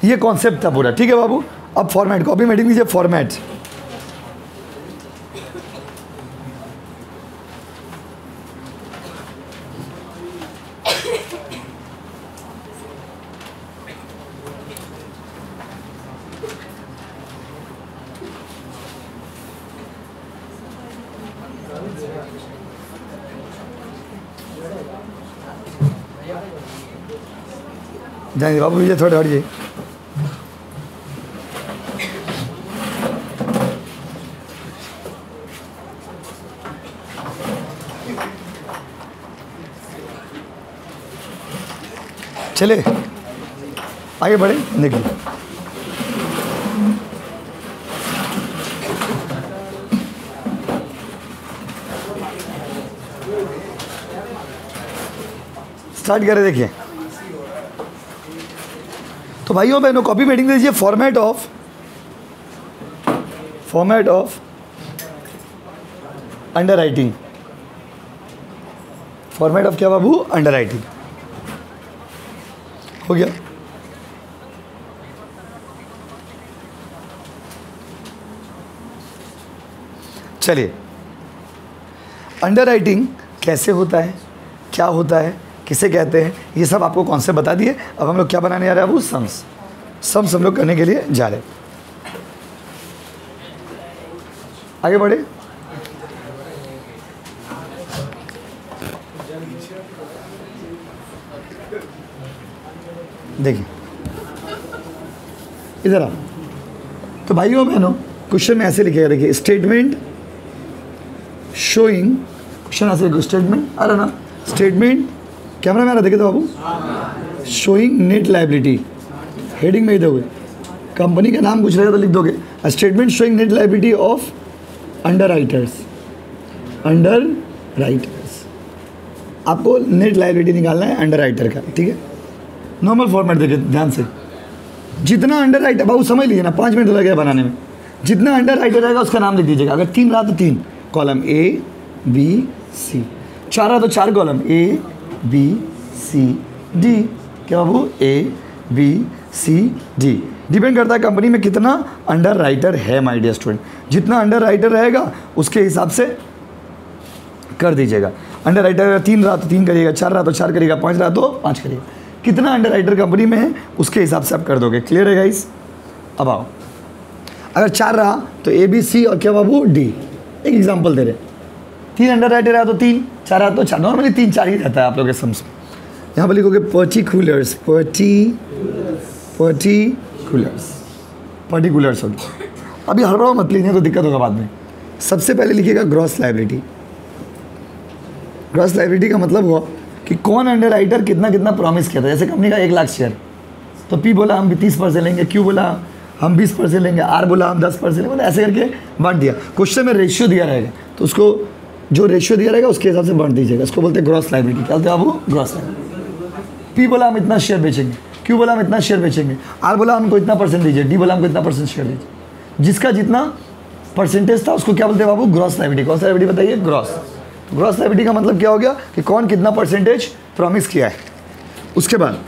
ये कॉन्सेप्ट था पूरा, ठीक है बाबू। अब फॉर्मेट, कॉपी में दीजिए फॉर्मेट। जाइए बाबू, ये थोड़े हटिए। चले आगे बढ़े, देखिए स्टार्ट करें। देखिए तो भाइयों बहनों कॉपी मेटिंग दीजिए। Format of under writing. Format of क्या बाबू? Under writing. हो गया? चलिए अंडर राइटिंग कैसे होता है, क्या होता है, किसे कहते हैं, ये सब आपको कॉन्सेप्ट बता दिए। अब हम लोग क्या बनाने जा रहे हैं? वो सम्स हम लोग करने के लिए जा रहे हैं। आगे बढ़े। देखिए इधर आओ। तो भाइयों बहनों क्वेश्चन में ऐसे लिखेगा, देखिए स्टेटमेंट शोइंग, क्वेश्चन ऐसे लिखो स्टेटमेंट, आ रहा ना स्टेटमेंट, कैमरा में आ रहा देखे तो बाबू, शोइंग नेट लाइबिलिटी, हेडिंग में ही दोगे, कंपनी का नाम कुछ रहेगा तो लिख दोगे statement showing net liability of under writers, under writers, आपको नेट लाइबिलिटी निकालना है अंडर राइटर का, ठीक है। नॉर्मल फॉर्मेट देखिए ध्यान से, जितना अंडर राइटर, बाबू समझ लीजिए ना, 5 मिनट लगेगा बनाने में, जितना अंडर राइटर रहेगा उसका नाम लिख दीजिएगा। अगर 3 रहा तो 3 कॉलम A B C, 4 रहा तो 4 column A B C D, क्या बाबू A B C D, depend करता है कंपनी में कितना अंडर राइटर है माय डियर स्टूडेंट, जितना अंडर राइटर रहेगा उसके हिसाब से कर दीजिएगा। अंडर राइटर 3 रहा तो 3 करिएगा, 4 रहा तो 4 करिएगा, 5 रहा तो 5 करिएगा, कितना अंडर राइटर कंपनी में है उसके हिसाब से आप कर दोगे। क्लियर है गाइस? अब आओ, अगर 4 रहा तो A B C और क्या बाबू D, एक एग्जांपल दे रहे, 3 अंडर राइटर रहा तो 3, 4 रहा तो 4, नॉर्मली 3 4 ही रहता है आप लोग के सम्स में। यहाँ पर लिखोगे पर्टिकुलर्स, पर्टिकुलर्स होगी, अभी हर बार मत लीजिए तो दिक्कत होगा बाद में। सबसे पहले लिखिएगा ग्रॉस लाइबिलिटी। ग्रॉस लाइबिलिटी का मतलब हुआ कि कौन अंडर राइटर कितना कितना प्रॉमिस किया था। जैसे कंपनी का 1 लाख शेयर, तो P बोला हम 30% लेंगे, Q बोला हम 20% लेंगे, R बोला हम 10% लेंगे, मतलब ऐसे करके बांट दिया। क्वेश्चन में रेशियो दिया रहेगा तो उसको जो रेशियो दिया रहेगा उसके हिसाब से बांट दीजिएगा, उसको बोलते हैं ग्रॉस लाइबिलिटी। क्या बोलते हैं आप? Gross liability. P बोला हम इतना शेयर बेचेंगे, Q बोला हम इतना शेयर बेचेंगे, R बोला हमको इतना % दीजिए, D बोला हमको इतना % शेयर दीजिए। जिसका जितना परसेंटेज था उसको क्या बोलते हैं बाबू? Gross liability. कौन सा लाइबिलिटी बताइए? ग्रॉस। ग्रॉस लाइबिलिटी का मतलब क्या हो गया कि कौन कितना % प्रॉमिस किया है। उसके बाद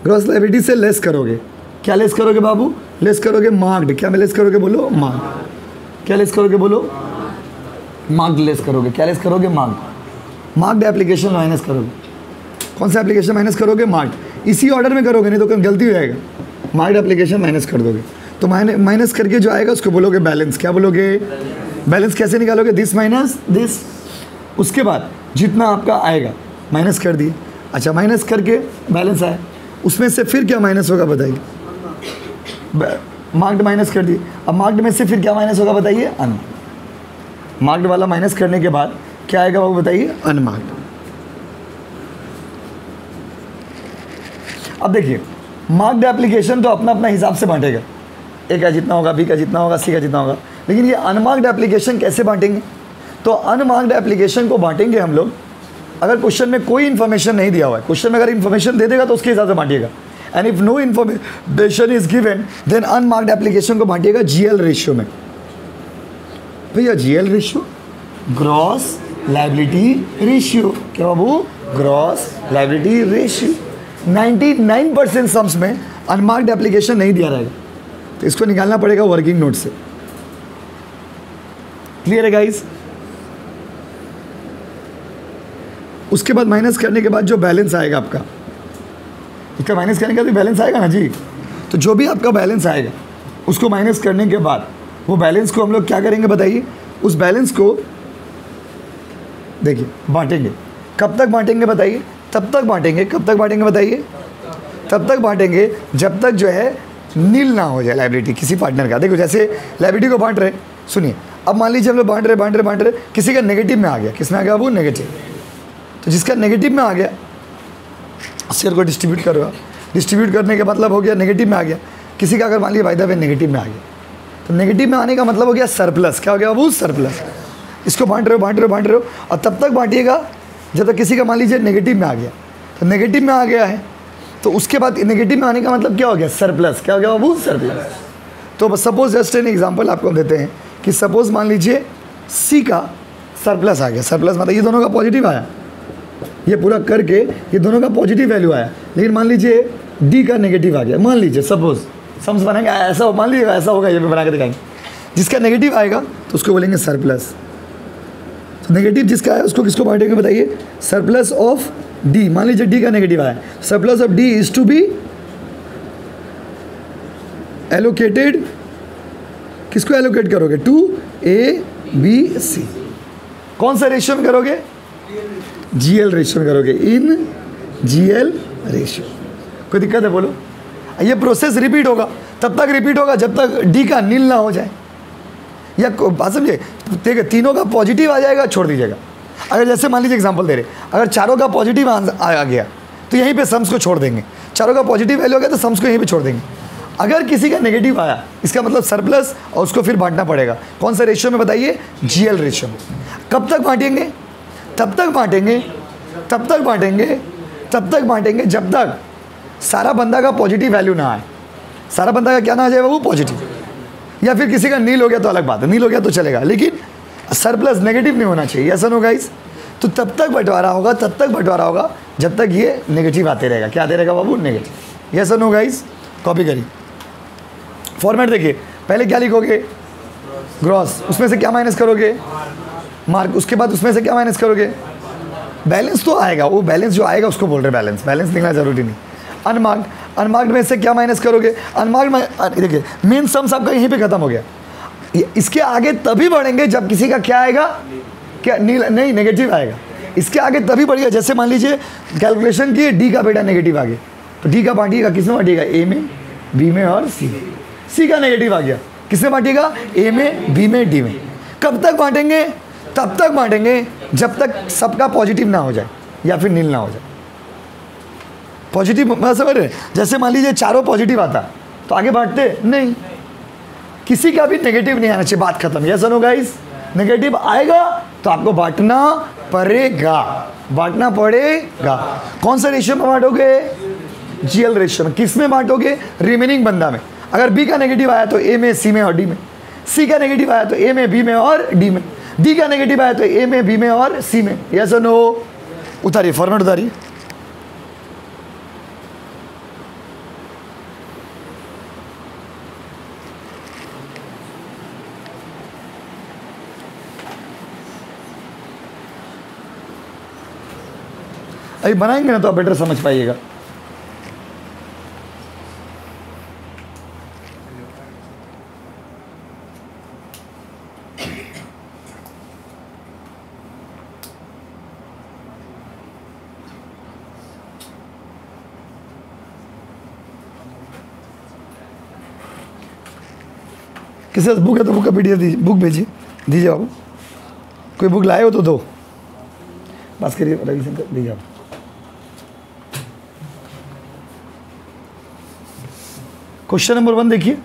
ग्रॉस लाइबिलिटी से लेस करोगे, क्या लेस करोगे बाबू? लेस करोगे मार्क्ड। क्या में लेस करोगे बोलो? मार्क्ड। क्या लेस करोगे बोलो? मार्क्ड लेस करोगे। क्या लेस करोगे? मार्क्ड। मार्क्ड एप्लीकेशन माइनस करोगे। कौन सा एप्लीकेशन माइनस करोगे? मार्क्ड। इसी ऑर्डर में करोगे नहीं तो गलती हो जाएगा। मार्क्ड एप्लीकेशन माइनस कर दोगे तो माइनस करके जो आएगा उसको बोलोगे बैलेंस। क्या बोलोगे? बैलेंस कैसे निकालोगे? This minus this. उसके बाद जितना आपका आएगा माइनस कर दिए। अच्छा, माइनस करके बैलेंस आया, उसमें से फिर क्या माइनस होगा बताइए? मार्क्ड माइनस कर दिए। अब मार्क्ड में से फिर क्या माइनस होगा बताइए? अनमार्क्ड। मार्क्ड वाला माइनस करने के बाद क्या आएगा वो बताइए? अनमार्क्ड। अब देखिए, मार्क्ड एप्लीकेशन तो अपना अपना हिसाब से बांटेगा, ए का जितना होगा, बी का जितना होगा, सी का जितना होगा। लेकिन ये अनमार्क्ड एप्लीकेशन कैसे बांटेंगे? तो अनमार्क्ड एप्लीकेशन को बांटेंगे हम लोग अगर क्वेश्चन में कोई इन्फॉर्मेशन नहीं दिया हुआ है। क्वेश्चन में अगर इन्फॉर्मेशन दे देगा तो उसके हिसाब से बांटिएगा। And if no information is given then unmarked application को बांटिएगा GL रेशियो में। भैया GL ratio, gross liability ratio. क्या बाबू? Gross liability ratio. 99% सम्स में अनमार्क्ड एप्लीकेशन नहीं दिया रहेगा तो इसको निकालना पड़ेगा वर्किंग नोट से। क्लियर है गाइस? उसके बाद माइनस करने के बाद जो बैलेंस आएगा आपका, इसका माइनस करने के बाद बैलेंस आएगा ना जी, तो जो भी आपका बैलेंस आएगा उसको माइनस करने के बाद वो बैलेंस को हम लोग क्या करेंगे बताइए? उस बैलेंस को देखिए बांटेंगे। कब तक बांटेंगे बताइए? तब तक बांटेंगे। कब तक बांटेंगे बताइए? तब तक बांटेंगे जब तक जो है नील ना हो जाए लाइबिलिटी किसी पार्टनर का। देखो जैसे लाइबिलिटी को बांट रहे, सुनिए, अब मान लीजिए हम लोग बांट रहे, किसी का नेगेटिव में आ गया। किसमें आ गया वो? नेगेटिव। तो जिसका नेगेटिव में आ गया शेयर को डिस्ट्रीब्यूट करो। डिस्ट्रीब्यूट करने का मतलब हो गया नेगेटिव में आ गया। किसी का अगर मान लीजिए बाय द वे नेगेटिव में आ गया तो नेगेटिव में आने का मतलब हो गया सरप्लस। क्या हो गया बाबू? सरप्लस। इसको बांट रहे हो और तब तक बांटिएगा जब तक किसी का मान लीजिए नेगेटिव में आ गया। तो नेगेटिव में आ गया है तो उसके बाद नेगेटिव में आने का मतलब क्या हो गया? सरप्लस। क्या हो गया बाबू? सरप्लस। तो सपोज जस्ट एन एग्जांपल आपको देते हैं कि सपोज मान लीजिए सी का सरप्लस आ गया। सरप्लस मतलब ये दोनों का पॉजिटिव आया, ये पूरा करके ये दोनों का पॉजिटिव वैल्यू आया। लेकिन मान लीजिए डी का नेगेटिव आ गया। मान लीजिए सपोज सम्स बनाएंगे ऐसा, मान लीजिए ऐसा होगा, ये भी बना के दिखाएंगे। जिसका नेगेटिव आएगा तो उसको बोलेंगे सरप्लस। तो नेगेटिव जिसका है उसको किसको बांटेंगे बताइए? Surplus of D. मान लीजिए डी का नेगेटिव आया, surplus of D is to be allocated. किसको एलोकेट करोगे? To A B C. कौन सा रेशियो में करोगे? GL रेशियो में करोगे। In GL ratio. कोई दिक्कत है बोलो? ये प्रोसेस रिपीट होगा, तब तक रिपीट होगा जब तक डी का नील ना हो जाए। या बात समझे, ठीक है, तीनों का पॉजिटिव आ जाएगा, छोड़ दीजिएगा। अगर जैसे मान लीजिए एग्जांपल दे रहे, अगर चारों का पॉजिटिव आ गया तो यहीं पे सम्स को छोड़ देंगे। चारों का पॉजिटिव वैल्यू आ गया तो सम्स को यहीं पे छोड़ देंगे। अगर किसी का नेगेटिव आया, इसका मतलब सरप्लस, और उसको फिर बांटना पड़ेगा। कौन सा रेशियो में बताइए? जीएल रेशियो में। कब तक बांटेंगे? तब तक बांटेंगे जब तक सारा बंदा का पॉजिटिव वैल्यू ना आए। सारा बंदा का क्या ना आ जाए वो पॉजिटिव, या फिर किसी का नील हो गया तो अलग बात है, नील हो गया तो चलेगा, लेकिन सरप्लस नेगेटिव नहीं होना चाहिए। ऐसा नो गाइस। तो तब तक बंटवारा होगा जब तक ये नेगेटिव आते रहेगा। क्या आते रहेगा बाबू? नेगेटिव। यस और नो गाइस। कॉपी करिए। फॉर्मेट देखिए, पहले क्या लिखोगे? ग्रॉस, उसमें से क्या माइनस करोगे? मार्क, उसके बाद उसमें से क्या माइनस करोगे? बैलेंस तो आएगा, वो बैलेंस जो आएगा उसको बोल रहे बैलेंस लिखना जरूरी नहीं। अनमार्क्ड में से क्या माइनस करोगे? अनमार्क्ड में देखिए मेन सम्स आपका यहीं पे खत्म हो गया। इसके आगे तभी बढ़ेंगे जब किसी का क्या आएगा? क्या नहीं नेगेटिव आएगा। इसके आगे तभी बढ़ेगा, जैसे मान लीजिए कैलकुलेशन की डी का बेटा नेगेटिव आ गया, तो डी का बांटिएगा किस में बांटिएगा? ए में, बी में और सी में। सी का नेगेटिव आ गया, किस में बांटिएगा? ए में, बी में, डी में। कब तक बांटेंगे? तब तक बांटेंगे जब तक सबका पॉजिटिव ना हो जाए या फिर नील ना हो जाए। पॉजिटिव समझ रहे? जैसे मान लीजिए चारों पॉजिटिव आता तो आगे बांटते नहीं, किसी का भी नेगेटिव नहीं आना चाहिए, बात खत्म। Yes no guys. नेगेटिव आएगा तो आपको बांटना पड़ेगा। कौन सा रेशियो में बांटोगे? जीएल रेशियो में। किस में बांटोगे? रिमेनिंग बंदा में। अगर बी का नेगेटिव आया तो ए में, सी में और डी में। सी का नेगेटिव आया तो ए में, बी में और डी में। डी का नेगेटिव आया तो ए में, बी में और सी में। यस और नो? उतारिए, फॉर्मेट उतारिए। अभी बनाएंगे ना तो आप बेटर समझ पाइएगा। किसी पास बुक है तो बुक का पीडीएफ दीजिए, बुक भेजिए, दीजिए बाबू। कोई बुक लाए हो तो दो, बस करिए, रविशंकर दीजिए आप। क्वेश्चन नंबर 1 देखिए,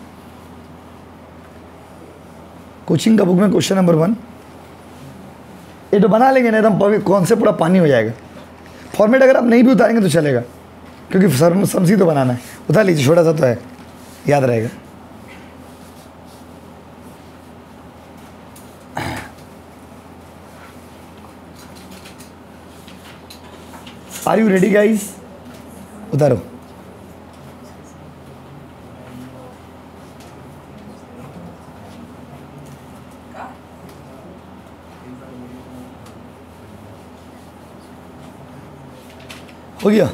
कोचिंग का बुक में क्वेश्चन नंबर 1। ये तो बना लेंगे ना एकदम कौन से पूरा पानी हो जाएगा। फॉर्मेट अगर आप नहीं भी उतारेंगे तो चलेगा, क्योंकि समझी तो बनाना है। उतार लीजिए, छोटा सा तो है, याद रहेगा। Are you ready guys? उतारो। हो गया?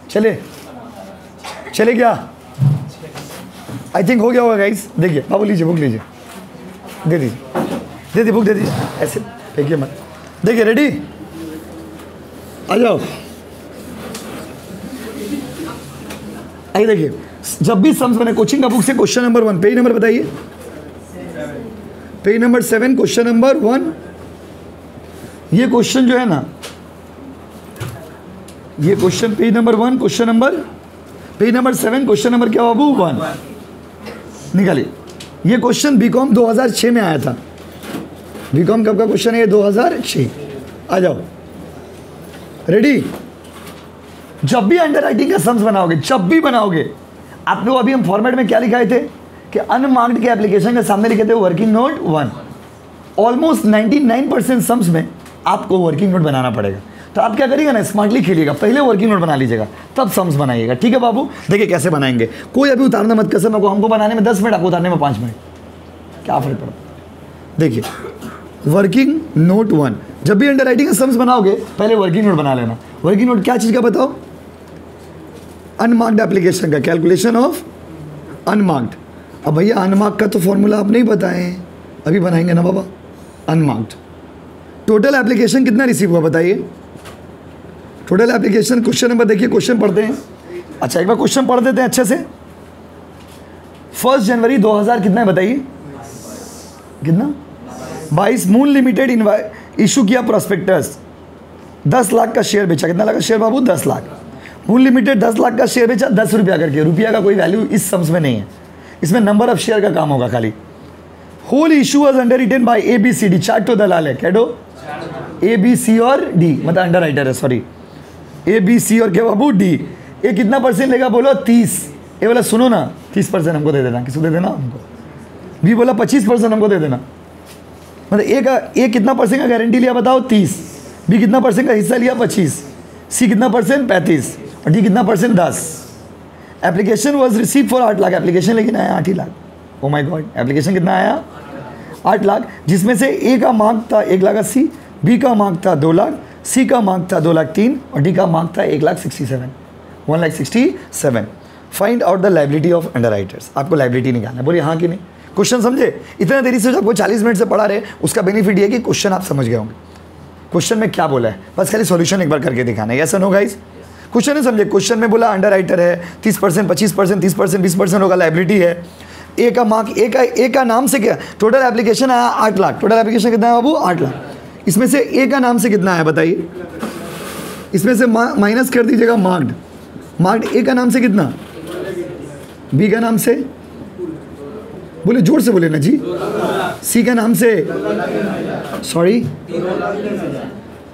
चले क्या? आई थिंक हो गया होगा गाइस। देखिए बाबू, लीजिए बुक, लीजिए, दे दीजिए बुक, दे दीजिए, ऐसे फेंकिए मत। देखिए रेडी? आ जाओ। आइए देखिए, जब भी सम्स बने कोचिंग का बुक से क्वेश्चन नंबर 1, पेज नंबर बताइए। Page number 7, question number 1। ये क्वेश्चन जो है ना, ये question page number 1, question number, page number 7, question number क्या बाबू? 1 निकालिए। ये क्वेश्चन बीकॉम 2006 में आया था। बीकॉम कब का क्वेश्चन है? 2006। आ जाओ, रेडी? जब भी अंडर राइटिंग का सम्स बनाओगे, जब भी बनाओगे, आप लोग अभी हम फॉर्मेट में क्या लिखाए थे कि अनमार्क्ड के एप्लीकेशन के सामने लिखे थे वर्किंग नोट 1। ऑलमोस्ट 99% सम्स में आपको वर्किंग नोट बनाना पड़ेगा। तो आप क्या करिएगा ना, स्मार्टली खेलिएगा, पहले वर्किंग नोट बना लीजिएगा, तब सम्स बनाइएगा। ठीक है बाबू? देखिए कैसे बनाएंगे। कोई अभी उतारना मत, कसम को हमको बनाने में 10 मिनट, आपको उतारने में 5 मिनट, क्या फर्क पड़ता? देखिए वर्किंग नोट 1, जब भी अंडर राइटिंग का सम्स बनाओगे पहले वर्किंग नोट बना लेना। वर्किंग नोट क्या चीज़ का बताओ? अनमार्क्ड एप्लीकेशन का, कैलकुलेशन ऑफ अनमार्क्ड। अब भैया अनमार्क्ड का तो फॉर्मूला आप नहीं बताएं, अभी बनाएंगे ना बाबा। अनमार्क्ड टोटल एप्लीकेशन कितना रिसीव हुआ बताइए? टोटल एप्लीकेशन क्वेश्चन नंबर देखिए, क्वेश्चन पढ़ते हैं। अच्छा एक बार क्वेश्चन पढ़ देते हैं अच्छे से। 1 जनवरी 2000 कितना है बताइए, कितना 22। मून लिमिटेड इशू किया प्रोस्पेक्टस, 10 लाख का शेयर बेचा। कितना लाख का शेयर बाबू, 10 लाख। मून लिमिटेड 10 लाख का शेयर बेचा 10 रुपया करके। रुपया का कोई वैल्यू इस सम्स में नहीं है, इसमें नंबर ऑफ शेयर का काम होगा खाली। Whole issue was underwritten by ABCD, चार्टो दलाल है, कैडो ABC और D, मतलब अंडर राइटर है, सॉरी ABC और क्या बाबू D। ये कितना परसेंट लेगा बोलो, 30। ये बोला सुनो ना 30% हमको दे देना, किसको दे देना हमको। B बोला 25% हमको दे देना। मतलब ए कितना परसेंट का गारंटी लिया बताओ, 30। B कितना परसेंट का हिस्सा लिया, 25। C कितना परसेंट, 35। और D कितना percent, 10। Application was receive for 8 lakh. Application लेकिन आया 8 ही lakh. Oh my god, application कितना आया, 8 लाख, जिसमें से A का मार्क था 1,80,000, B का मार्क था 2 लाख, C का मार्क था 2,03,000 और D का मार्क था 1,67,000। Find out the liability of under writers. आपको लाइबिलिटी निकालना है। बोलिए हाँ कि नहीं। क्वेश्चन समझे, इतना देरी से जो आपको 40 मिनट से पढ़ा रहे, उसका बेनिफिट ये कि क्वेश्चन आप समझ गए होंगे। क्वेश्चन में क्या बोला है, बस खाली सॉल्यूशन एक बार करके दिखाना है। ऐसा नो गाइस, क्वेश्चन नहीं समझे। क्वेश्चन में बोला अंडर राइटर है, 30%, 25%, 30%, 20% होगा, लाइबिलिटी है। ए का मार्क, ए का नाम से क्या, टोटल एप्लीकेशन आया 8 लाख। टोटल एप्लीकेशन कितना है बाबू, 8 लाख। इसमें से ए का नाम से कितना है बताइए, इसमें से माइनस कर दीजिएगा मार्क्ड। मार्क्ड ए का नाम से कितना, बी का नाम से, बोले जोर से बोले ना जी, सी का नाम से, सॉरी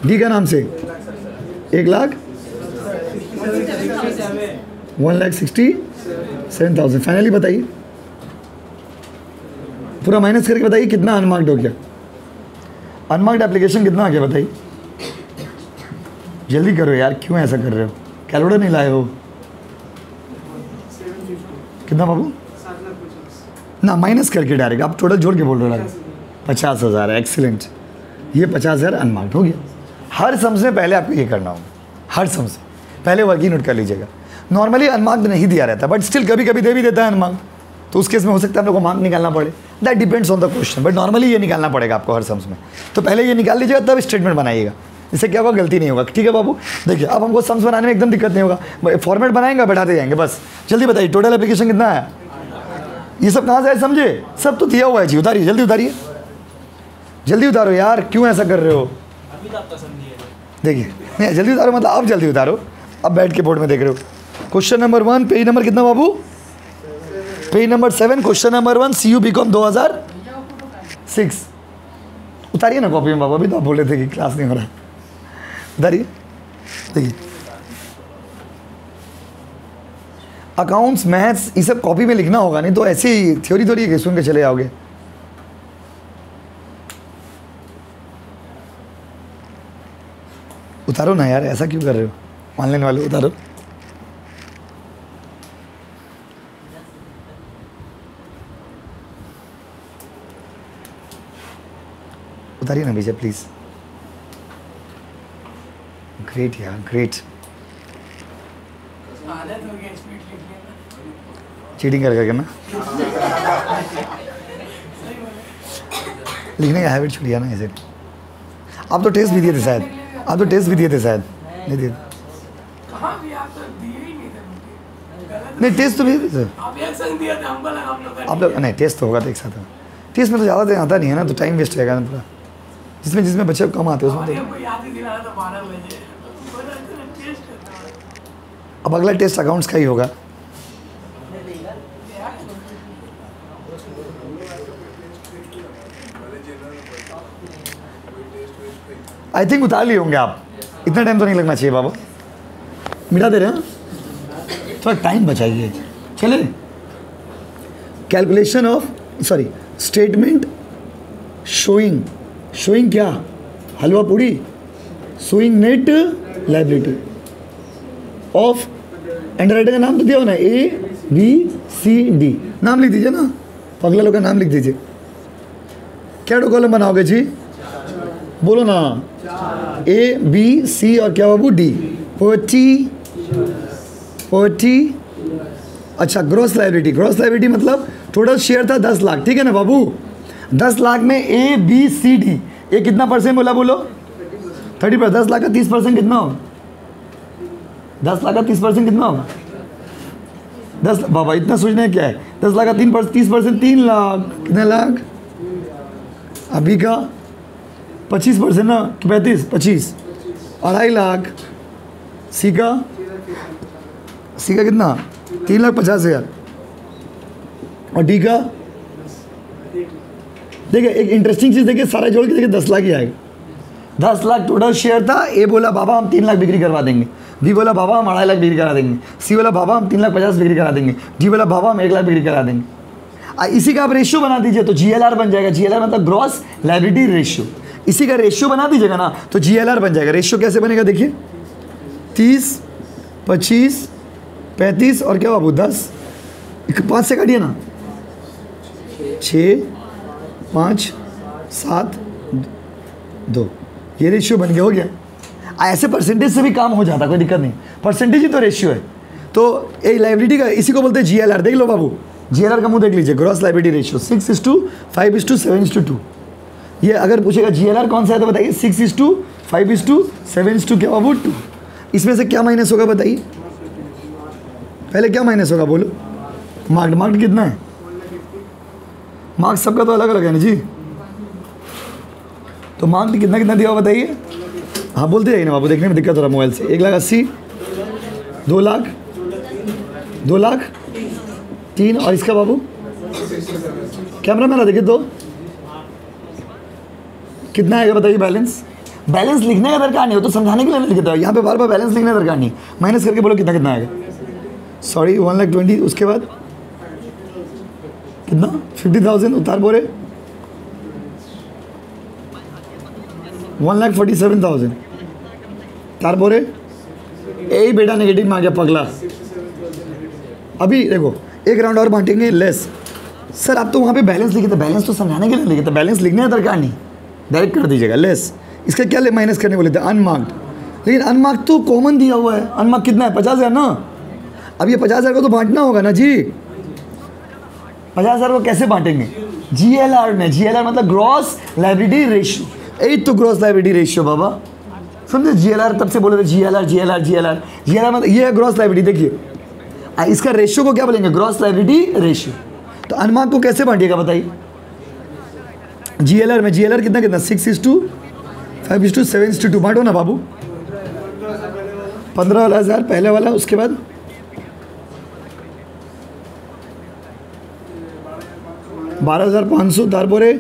डी का नाम से 1,67,000। फाइनली बताइए, पूरा माइनस करके बताइए कितना अनमार्क्ड हो गया। अनमार्क्ड एप्लीकेशन कितना आ गया बताइए, जल्दी करो यार, क्यों ऐसा कर रहे हो, कैलकुलेटर नहीं लाए हो। कितना बाबू, ना माइनस करके डायरेक्ट, आप टोटल जोड़ के बोल रहे हो। 50,000 है, एक्सीलेंट। ये 50,000 अनमार्क्ड हो गया। हर सम्स में पहले आपको ये करना होगा, हर सम्स पहले वर्किंग नोट कर लीजिएगा। नॉर्मली अनमार्क्ड नहीं दिया रहता, बट स्टिल कभी कभी दे भी देता है अनमार्क्ड, तो उस केस में हो सकता है आप लोग को मार्क निकालना पड़े। That depends on the question, but normally ये निकालना पड़ेगा आपको हर सम्स में। तो पहले ये निकाल लीजिएगा, तब स्टेटमेंट बनाइएगा, इससे क्या होगा, गलती नहीं होगा। ठीक है बाबू, देखिए अब हमको सम्स बनाने में एकदम दिक्कत नहीं होगा, फॉर्मेट बनाएंगे बैठाते जाएंगे बस। जल्दी बताइए टोटल एप्लीकेशन कितना है, ये सब कहाँ से आए समझे, सब तो दिया हुआ है जी। उतारिए, जल्दी उतारिए, जल्दी उतारो यार, क्यों ऐसा कर रहे हो। देखिए जल्दी उतारो, मतलब अब जल्दी उतारो, अब बैठ के बोर्ड में देख रहे हो। क्वेश्चन नंबर 1, पेज नंबर कितना बाबू, page number 7, question number 1, CU BCom 2006। उतारिए ना कॉपी में बाबू, अभी तो आप बोल रहे थे कि क्लास नहीं हो रहा। उतारिए, देखिए अकाउंट्स, मैथ्स, ये सब कॉपी में लिखना होगा, नहीं तो ऐसे ही थ्योरी थोड़ी सुन के चले जाओगे। उतारो ना यार, ऐसा क्यों कर रहे हो, ऑनलाइन वाले उतारो। उतारिए ना भैया प्लीज। ग्रेट यार, ग्रेट। चीटिंग कर करके ना लिखने का हैबिट छुड़िया ना ऐसे। आप तो टेस्ट भी दिए थे शायद, आप तो टेस्ट भी दिए थे शायद, नहीं दिए नहीं, टेस्ट तो भी दिए थे आप लोग। नहीं टेस्ट तो होगा तो एक साथ, टेस्ट में तो ज़्यादा दिन आता नहीं है ना, तो टाइम वेस्ट रहेगा ना पूरा। जिसमें बच्चे कम आते हैं उसमें तो। अब अगला टेस्ट अकाउंट्स का ही होगा। आई थिंक उतार लिए होंगे आप, इतना टाइम तो नहीं लगना चाहिए बाबा। मिटा दे रहे हैं, थोड़ा टाइम बचाइए। चले, calculation of, sorry, statement showing क्या, हलवा पूड़ी, showing net liability of underwriter का नाम तो दिया हो ना, ABCD, नाम लिख दीजिए ना, अगला लोग का नाम लिख दीजिए। क्या दो कॉलम बनाओगे जी, बोलो ना, ABC और क्या बाबू D, 40। अच्छा, ग्रॉस लाइबिलिटी मतलब टोटल शेयर था 10 लाख, ठीक है ना बाबू। 10 लाख में ABCD, ये कितना परसेंट बोला, बोलो 30%। 10 लाख का 30% कितना हो, 10 लाख का 30% कितना होगा? 10 बाबा इतना सोचना क्या है? 10 लाख का 30% 3 लाख, कितने लाख? अभी का 25% ना कि 25 2.5 लाख। सी का कितना? 3,50,000। और डी का देखिए एक इंटरेस्टिंग चीज़ देखिए, सारा जोड़ के देखिए 10 लाख ही आएगा। 10 लाख टोटल शेयर था। ए बोला बाबा हम 3 लाख बिक्री करवा देंगे, बी बोला बाबा हम 2.5 लाख बिक्री करा देंगे, सी बोला बाबा हम 3,50,000 बिक्री करा देंगे, डी बोला बाबा हम 1 लाख बिक्री करा देंगे। इसी का आप रेशियो बना दीजिए तो GLR बन जाएगा। GLR मतलब ग्रॉस लायबिलिटी रेशियो। इसी का रेशियो बना दीजिएगा ना तो GLR बन जाएगा। रेशियो कैसे बनेगा देखिए, 30, 25, 35 और क्या बाबू 10, 5 से काटिए ना, 6, 5, 7, 2, ये रेशियो बन गया, हो गया। ऐसे परसेंटेज से भी काम हो जाता, कोई दिक्कत नहीं, परसेंटेज ही तो रेशियो है। तो ये लायबिलिटी का इसी को बोलते हैं GLR। देख लो बाबू, GLR का मुंह देख लीजिए, ग्रॉस लायबिलिटी रेशियो 6:5:7:2। ये अगर पूछेगा GLR कौन सा है तो बताइए 6:5:7:2 क्या बाबू 2। इसमें से क्या माइनस होगा बताइए, पहले क्या माइनस होगा बोलो? मार्क्ड कितना है? मार्क्स सबका तो अलग अलग है ना जी, तो मार्क्ड कितना दिया हुआ बताइए? हाँ बोलते जाइए ना बाबू, देखने में दिक्कत हो रहा है मोबाइल से। 1,80,000, 2 लाख, 2 लाख 3, और इसका बाबू कैमरा मैन देखिए तो कितना आएगा बताइए? बैलेंस लिखने का दरकार नहीं हो तो समझाने के लिए नहीं लिखता है, यहाँ पे बार बार बैलेंस लिखने का दरकार नहीं। माइनस करके बोलो कितना आएगा? सॉरी 1,20,000। उसके बाद कितना? 50,000 उतार बोले 1,47,000 तार बोरे। यही बेटा नेगेटिव में आ गया पगला। अभी देखो एक राउंड और बांटेंगे लेस। सर आप तो वहाँ पे बैलेंस लिखे थे, बैलेंस तो समझाने के लिए लिखे थे, बैलेंस लिखने का दरकार नहीं, डायरेक्ट कर दीजिएगा लेस। इसका क्या माइनस करने बोले थे? अनमार्क्ड। लेकिन अनमार्क्ड तो कॉमन दिया हुआ है। अनमार्क्ड कितना है? 50,000 ना। अब ये 50,000 को तो बांटना होगा ना जी। 50,000 को कैसे बांटेंगे? GLR में। GLR मतलब ग्रॉस लायबिलिटी रेशियो। यही तो ग्रॉस लायबिलिटी रेशियो बाबा, समझे? GLR तब से बोले थे GLR मतलब ये है ग्रॉस लायबिलिटी। देखिए इसका रेशियो को क्या बोलेंगे? Gross liability ratio. तो अनमार्क्ड को कैसे बांटिएगा बताइए? GLR में GLR कितना 6:5:7:2 बांटो ना बाबू। 15,000 पहले वाला, उसके बाद 12,500 तारपोरे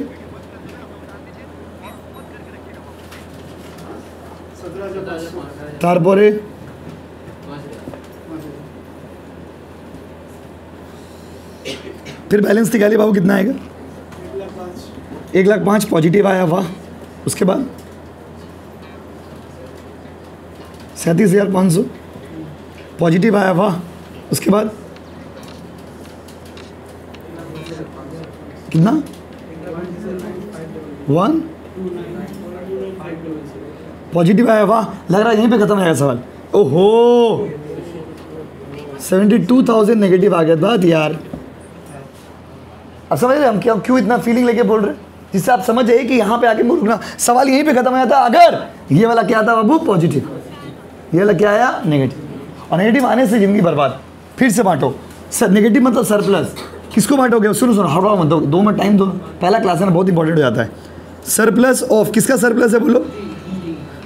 12,000 फिर बैलेंस निकालिए बाबू कितना आएगा? 1,05,000 पॉजिटिव आया, वाह। उसके बाद 37,500 पॉजिटिव आया, वाह। उसके बाद कितना? 1 पॉजिटिव आया, वाह। लग रहा है यहीं पे खत्म है सवाल। ओहो 72,000 नेगेटिव आ गया। बात यार अब समझ रहे हम क्यों इतना फीलिंग लेके बोल रहे, जिससे आप समझ जाइए कि यहाँ पे आके रुकना। सवाल यहीं पे खत्म हो जाता अगर ये वाला क्या था बाबू? पॉजिटिव। ये वाला क्या आया? नेगेटिव। और नेगेटिव आने से जिंदगी बर्बाद। फिर से बांटो। सर नेगेटिव मतलब सरप्लस। किसको बांटोगे? सुनो हड़बड़ा मत दो, 2 मिनट टाइम दो। पहला क्लास है ना, बहुत इंपॉर्टेंट हो जाता है। सरप्लस ऑफ, किसका सरप्लस है बोलो?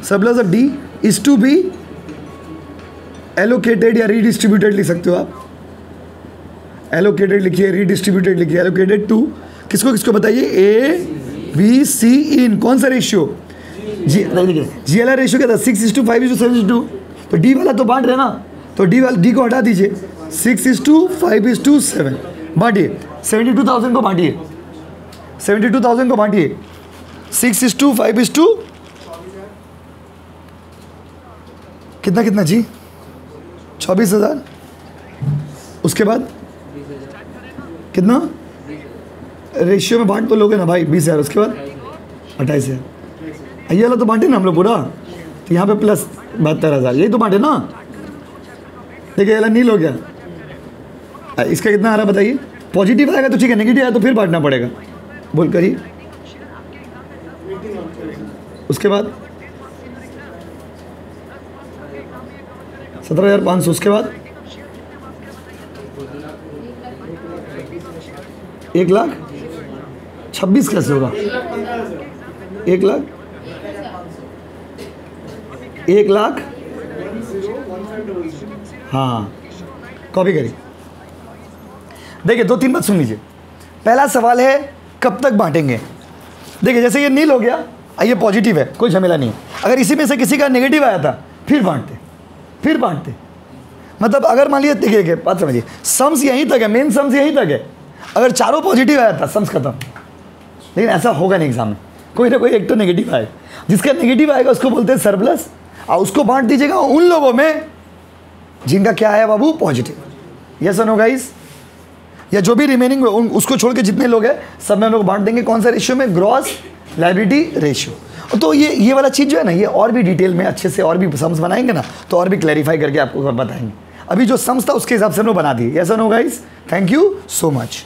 Surplus of D is to be allocated या रीडिस्ट्रीब्यूटेड लिख सकते हो आप। एलोकेटेड लिखिए, रीडिस्ट्रीब्यूटेड लिखिए। एलोकेटेड टू किसको बताइए? ABC इन कौन सा रेशियो? GLR रेशियो क्या था? 6:5:7:2। तो डी वाला तो बांट रहे ना, तो डी को हटा दीजिए। 6:5:7 बांटिए। 72,000 को बांटिए, 72,000 को बांटिए। 6:5 कितना जी? 24,000। उसके बाद कितना? रेशियो में बांट तो लोगे ना भाई, 20,000। उसके बाद 28,000। ये वाला तो बांटे ना हम लोग पूरा, तो यहाँ पे प्लस 72,000, यही तो बांटे ना। देखिए ये वाला नील हो गया। इसका कितना आ रहा है बताइए? पॉजिटिव आएगा तो ठीक है, नेगेटिव आया तो फिर बांटना पड़ेगा। बोल करिए। उसके बाद 17,500। उसके बाद 1,26,000 कैसे होगा? 1,00,000 हाँ, कॉपी करिए। देखिए 2-3 बात सुन लीजिए। पहला सवाल है कब तक बांटेंगे। देखिए जैसे ये नील हो गया, ये पॉजिटिव है, कोई झमेला नहीं है। अगर इसी में से किसी का नेगेटिव आया था फिर बांटते। मतलब अगर मान लीजिए, देखिए बात समझिए, सम्स यहीं तक है, मेन सम्स यहीं तक है। अगर चारों पॉजिटिव आया था सम्स खत्म। लेकिन ऐसा होगा नहीं एग्जाम में, कोई ना कोई एक तो नेगेटिव आएगा। जिसका नेगेटिव आएगा उसको बोलते हैं सरप्लस, और उसको बांट दीजिएगा उन लोगों में जिनका क्या है बाबू, पॉजिटिव। यस और नो गाइस? या जो भी रिमेनिंग उसको छोड़ के जितने लोग हैं सब में हम लोग बांट देंगे। कौन सा रेशियो में? Gross liability ratio. तो ये वाला चीज़ जो है ना, ये और भी डिटेल में अच्छे से और भी सम्स बनाएंगे ना तो और भी क्लैरिफाई करके आपको बताएंगे। अभी जो सम्स था उसके हिसाब से हम लोग बना दिए। यस और no guys? Thank you so much.